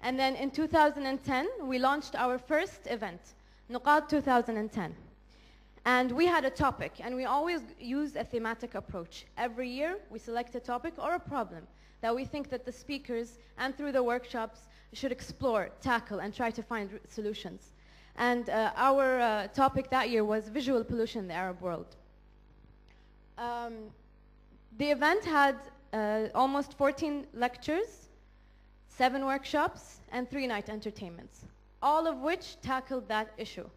And then in 2010, we launched our first event, Nuqat 2010. And we had a topic, and we always use a thematic approach. Every year, we select a topic or a problem that we think that the speakers, and through the workshops, should explore, tackle, and try to find solutions. And our topic that year was visual pollution in the Arab world. The event had almost 14 lectures, 7 workshops, and 3 night entertainments, all of which tackled that issue.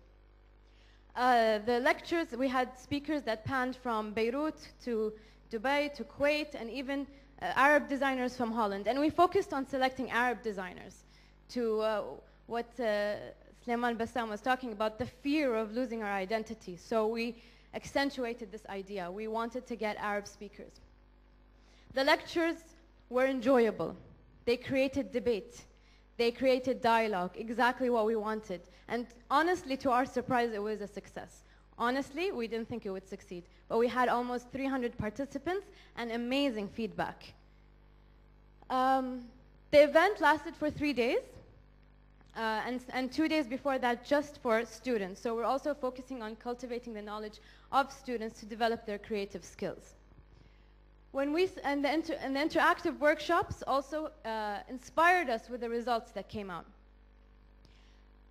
The lectures, we had speakers that panned from Beirut to Dubai to Kuwait, and even Arab designers from Holland. And we focused on selecting Arab designers to what Sulaiman Bassam was talking about, the fear of losing our identity. So we accentuated this idea. We wanted to get Arab speakers. The lectures were enjoyable. They created debate. They created dialogue, exactly what we wanted. And honestly, to our surprise, it was a success. Honestly, we didn't think it would succeed. But we had almost 300 participants and amazing feedback. The event lasted for 3 days. And 2 days before that, just for students. So we're also focusing on cultivating the knowledge of students to develop their creative skills. And the interactive workshops also inspired us with the results that came out.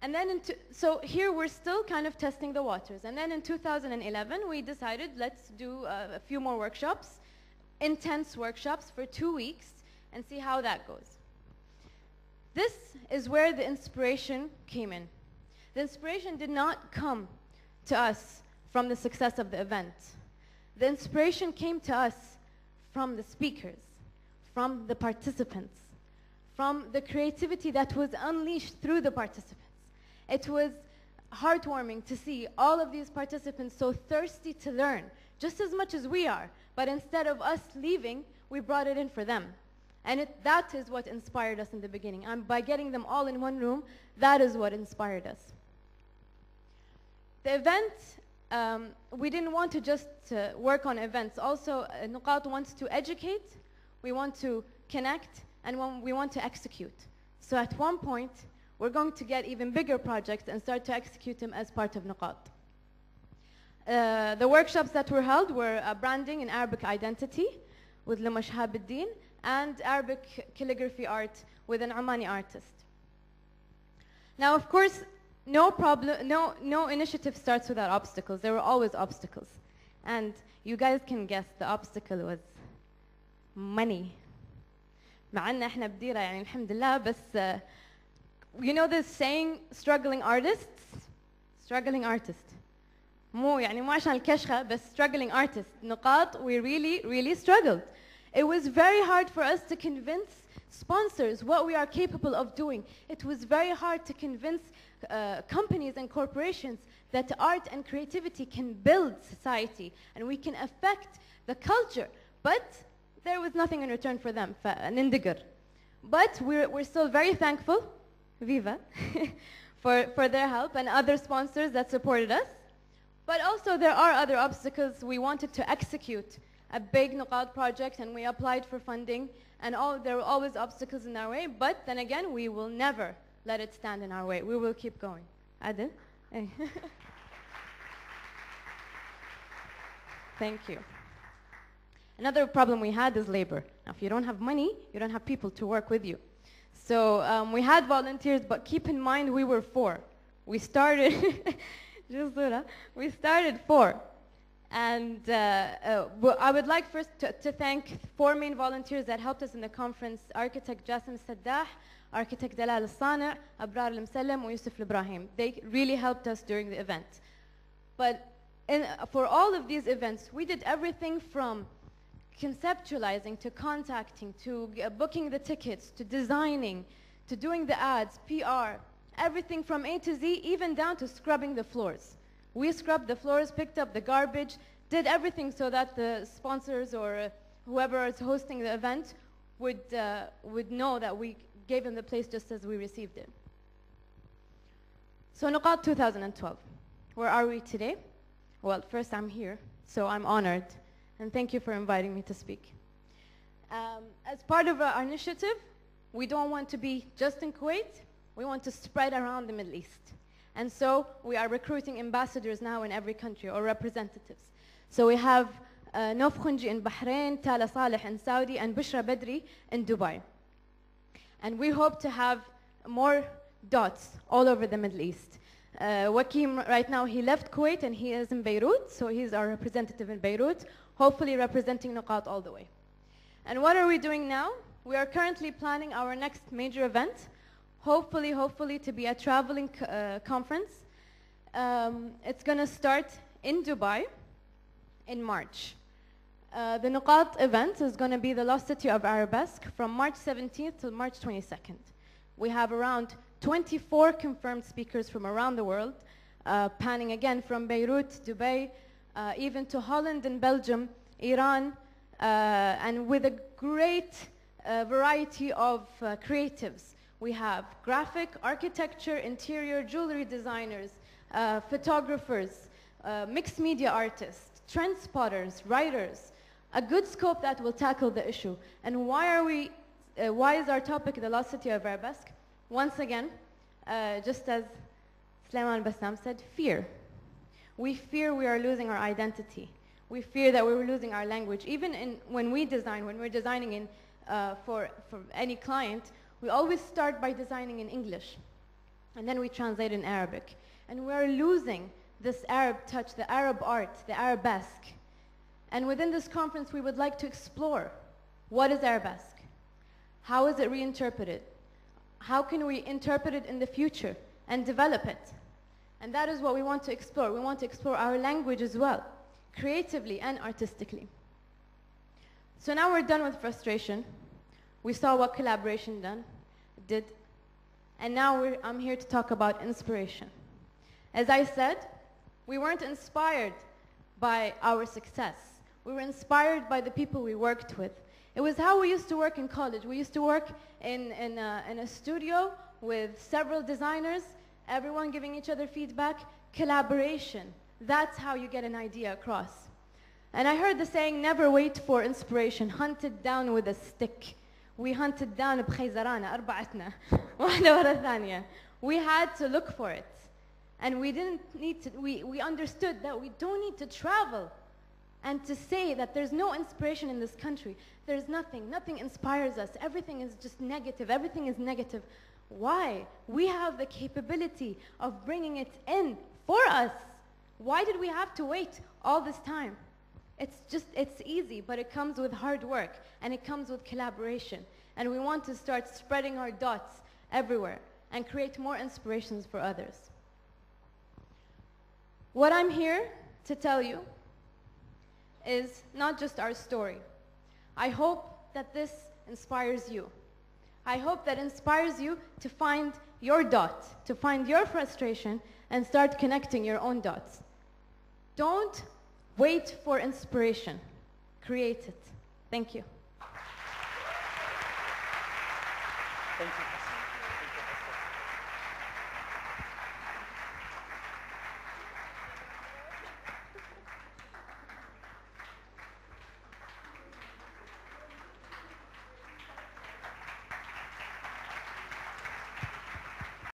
And then, so here we're still kind of testing the waters. And then in 2011, we decided let's do a few more workshops, intense workshops for 2 weeks, and see how that goes. This is where the inspiration came in. The inspiration did not come to us from the success of the event. The inspiration came to us from the speakers, from the participants, from the creativity that was unleashed through the participants. It was heartwarming to see all of these participants so thirsty to learn, just as much as we are. But instead of us leaving, we brought it in for them. And that is what inspired us in the beginning. And by getting them all in one room, that is what inspired us. The event, we didn't want to just work on events. Also, Nuqat wants to educate, we want to connect, and we want to execute. So at one point, we're going to get even bigger projects and start to execute them as part of Nuqat. The workshops that were held were branding and Arabic identity with Lama Shahab al-Din, and Arabic calligraphy art with an Omani artist. Now, of course, no initiative starts without obstacles. There were always obstacles. And you guys can guess the obstacle was money. مع إن إحنا بديرة يعني الحمد لله بس you know this saying, struggling artists? Struggling artist. مو يعني مو عشان الكشخة بس struggling artist. نقاط, we really struggled. It was very hard for us to convince sponsors what we are capable of doing. It was very hard to convince companies and corporations that art and creativity can build society and we can affect the culture. But there was nothing in return for them. But we're still very thankful, Viva, for their help and other sponsors that supported us. But also there are other obstacles. We wanted to execute a big Nuqat project and we applied for funding, and there were always obstacles in our way, but then again, we will never let it stand in our way. We will keep going. Adil? Hey. Thank you. Another problem we had is labor. Now, if you don't have money, you don't have people to work with you. So we had volunteers, but keep in mind we were 4. We started, we started 4. And I would like first to thank 4 main volunteers that helped us in the conference: architect Jassim Saddah, architect Dalal Al-Sani', Abrar Al-Msalem, and Yusuf Al-Ibrahim. They really helped us during the event. But for all of these events, we did everything from conceptualizing to contacting to booking the tickets to designing to doing the ads, PR, everything from A to Z, even down to scrubbing the floors. We scrubbed the floors, picked up the garbage, did everything so that the sponsors or whoever is hosting the event would know that we gave them the place just as we received it. So Nuqat 2012, where are we today? Well, first I'm here, so I'm honored, and thank you for inviting me to speak. As part of our initiative, we don't want to be just in Kuwait, we want to spread around the Middle East. And so we are recruiting ambassadors now in every country, or representatives. So we have Nof Khunji in Bahrain, Tala Saleh in Saudi, and Bushra Badri in Dubai. And we hope to have more dots all over the Middle East. Wakim, right now, he left Kuwait and he is in Beirut, so he's our representative in Beirut, hopefully representing Nuqat all the way. And what are we doing now? We are currently planning our next major event, hopefully to be a traveling conference. It's going to start in Dubai in March. The Nuqat event is going to be the Lost City of Arabesque from March 17th to March 22nd. We have around 24 confirmed speakers from around the world, panning again from Beirut, Dubai, even to Holland and Belgium, Iran, and with a great variety of creatives. We have graphic, architecture, interior, jewelry designers, photographers, mixed media artists, trend spotters, writers, a good scope that will tackle the issue. And why is our topic the Lost City of Arabesque? Once again, just as Sulaiman Bassam said, fear. We fear we are losing our identity. We fear that we're losing our language. Even when we're designing for any client, we always start by designing in English. And then we translate in Arabic. And we're losing this Arab touch, the Arab art, the Arabesque. And within this conference, we would like to explore what is Arabesque? How is it reinterpreted? How can we interpret it in the future and develop it? And that is what we want to explore. We want to explore our language as well, creatively and artistically. So now we're done with frustration. We saw what collaboration did. And now I'm here to talk about inspiration. As I said, we weren't inspired by our success. We were inspired by the people we worked with. It was how we used to work in college. We used to work in a studio with several designers, everyone giving each other feedback, collaboration. That's how you get an idea across. And I heard the saying, never wait for inspiration, hunt it down with a stick. We hunted down بخيزرانة أربعتنا واحدة ورا الثانية. We had to look for it. And we didn't need to, we understood that we don't need to travel and to say that there's no inspiration in this country. There's nothing inspires us. Everything is just negative, everything is negative. Why? We have the capability of bringing it in for us. Why did we have to wait all this time? It's easy, but it comes with hard work and it comes with collaboration. And we want to start spreading our dots everywhere and create more inspirations for others. What I'm here to tell you is not just our story. I hope that this inspires you. I hope that inspires you to find your dot, to find your frustration and start connecting your own dots. Don't wait for inspiration. Create it. Thank you. Thank you.